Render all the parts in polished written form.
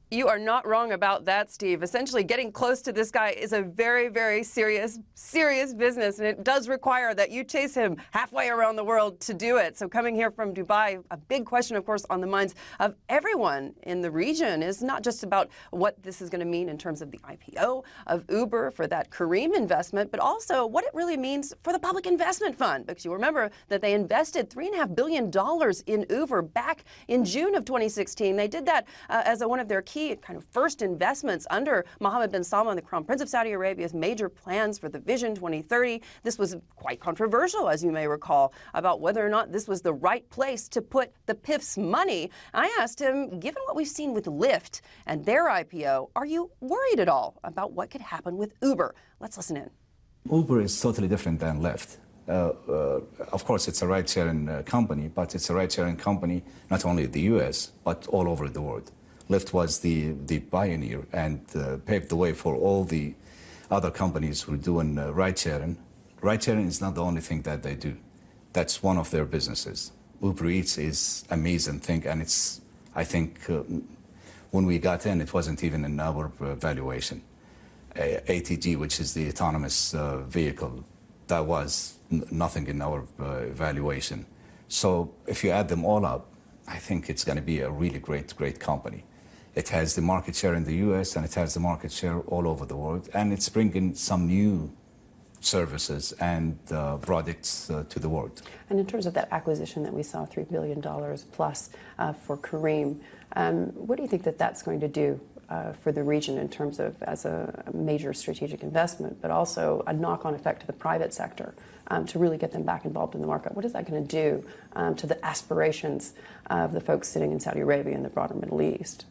You are not wrong about that, Steve. Essentially, getting close to this guy is a very, very serious business, and it does require that you chase him halfway around the world to do it. So coming here from Dubai, a big question, of course, on the minds of everyone in the region is not just about what this is going to mean in terms of the IPO of Uber for that Careem investment, but also what it really means for the Public Investment Fund, because you remember that they invested $3.5 billion in Uber back in June of 2016. They did that as one of their key kind of first investments under Mohammed bin Salman, the Crown Prince of Saudi Arabia's major plans for the Vision 2030. This was quite controversial, as you may recall, about whether or not this was the right place to put the PIF's money. I asked him, given what we've seen with Lyft and their IPO, are you worried at all about what could happen with Uber? Let's listen in. Uber is totally different than Lyft. Of course, it's a ride-sharing company, but it's a ride-sharing company not only in the U.S., but all over the world. Lyft was the pioneer and paved the way for all the other companies who are doing ride-sharing. Ride-sharing is not the only thing that they do. That's one of their businesses. Uber Eats is an amazing thing, and it's, I think, when we got in, it wasn't even in our valuation. ATG, which is the autonomous vehicle, that was nothing in our valuation. So if you add them all up, I think it's going to be a really great company. It has the market share in the US and it has the market share all over the world, and it's bringing some new services and products to the world. And in terms of that acquisition that we saw, $3 billion plus for Careem, what do you think that that's going to do for the region in terms of as a major strategic investment, but also a knock-on effect to the private sector to really get them back involved in the market? What is that going to do to the aspirations of the folks sitting in Saudi Arabia and the broader Middle East?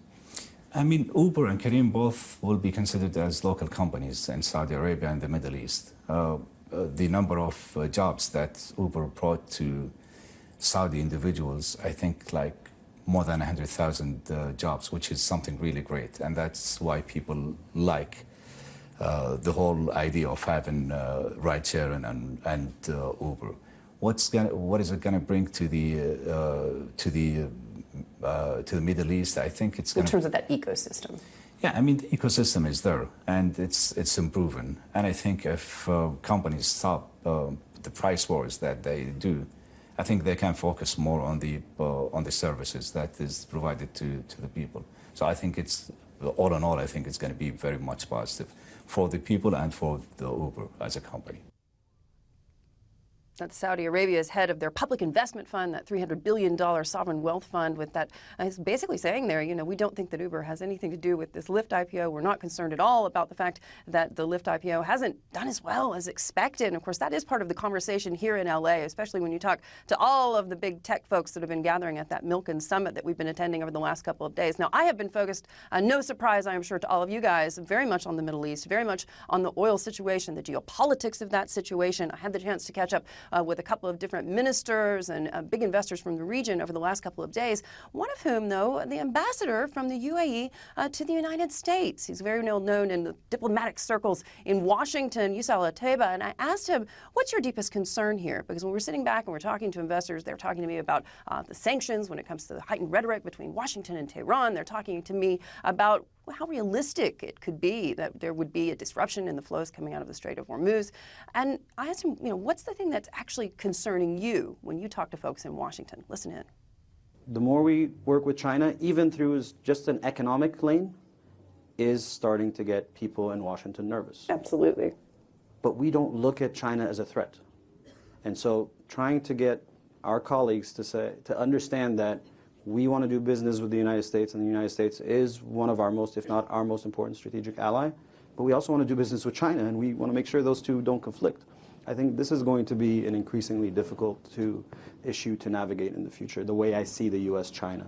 I mean, Uber and Careem both will be considered as local companies in Saudi Arabia and the Middle East. The number of jobs that Uber brought to Saudi individuals, I think like more than 100,000 jobs, which is something really great. And that's why people like the whole idea of having ride-sharing and Uber. What is it going to bring to the Middle East? I think it's going to... In terms of that ecosystem. Yeah, I mean, the ecosystem is there, and it's improving. And I think if companies stop the price wars that they do, I think they can focus more on the services that is provided to the people. So I think it's, all in all, I think it's going to be very much positive for the people and for the Uber as a company. That's Saudi Arabia's head of their public investment fund, that $300 billion sovereign wealth fund, with that. He's basically saying there, you know, we don't think that Uber has anything to do with this Lyft IPO. We're not concerned at all about the fact that the Lyft IPO hasn't done as well as expected. And of course, that is part of the conversation here in LA, especially when you talk to all of the big tech folks that have been gathering at that Milken Summit that we've been attending over the last couple of days. Now, I have been focused, no surprise, I am sure, to all of you guys, very much on the Middle East, very much on the oil situation, the geopolitics of that situation. I had the chance to catch up with a couple of different ministers and big investors from the region over the last couple of days, one of whom, though, the ambassador from the UAE to the United States. He's very well known in the diplomatic circles in Washington, Yasir bin Othman. And I asked him, what's your deepest concern here? Because when we're sitting back and we're talking to investors, they're talking to me about the sanctions when it comes to the heightened rhetoric between Washington and Tehran. They're talking to me about how realistic it could be that there would be a disruption in the flows coming out of the Strait of Hormuz. And I asked him, you know, what's the thing that's actually concerning you when you talk to folks in Washington? Listen in. The more we work with China, even through just an economic lane, is starting to get people in Washington nervous. Absolutely. But we don't look at China as a threat. And so trying to get our colleagues to understand that we want to do business with the United States, and the United States is one of our most, if not our most important strategic ally. But we also want to do business with China, and we want to make sure those two don't conflict. I think this is going to be an increasingly difficult issue to navigate in the future, the way I see the U.S.-China.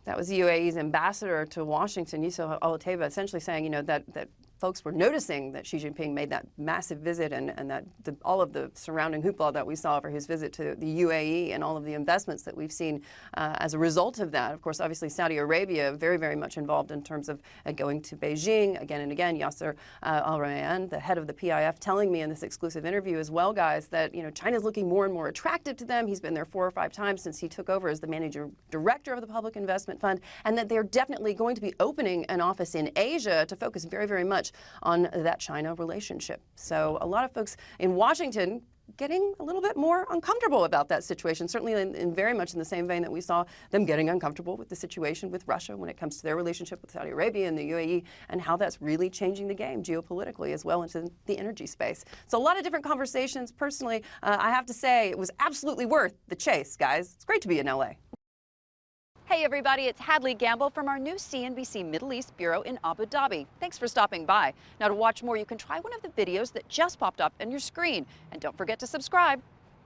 That was the UAE's ambassador to Washington, Yasir bin Othman, essentially saying, you know, that folks were noticing that Xi Jinping made that massive visit and that all of the surrounding hoopla that we saw for his visit to the UAE and all of the investments that we've seen as a result of that. Of course, obviously Saudi Arabia very, very much involved in terms of going to Beijing again and again. Yasir Al-Rumayyan, the head of the PIF, telling me in this exclusive interview as well, guys, that China's looking more and more attractive to them. He's been there 4 or 5 times since he took over as the managing director of the Public Investment Fund, and that they're definitely going to be opening an office in Asia to focus very, very much on that China relationship. So a lot of folks in Washington getting a little bit more uncomfortable about that situation, certainly in very much in the same vein that we saw them getting uncomfortable with the situation with Russia when it comes to their relationship with Saudi Arabia and the UAE, and how that's really changing the game geopolitically as well into the energy space. So a lot of different conversations. Personally, I have to say it was absolutely worth the chase, guys. It's great to be in LA. Hey everybody, it's Hadley Gamble from our new CNBC Middle East Bureau in Abu Dhabi. Thanks for stopping by. Now to watch more, you can try one of the videos that just popped up on your screen. And don't forget to subscribe.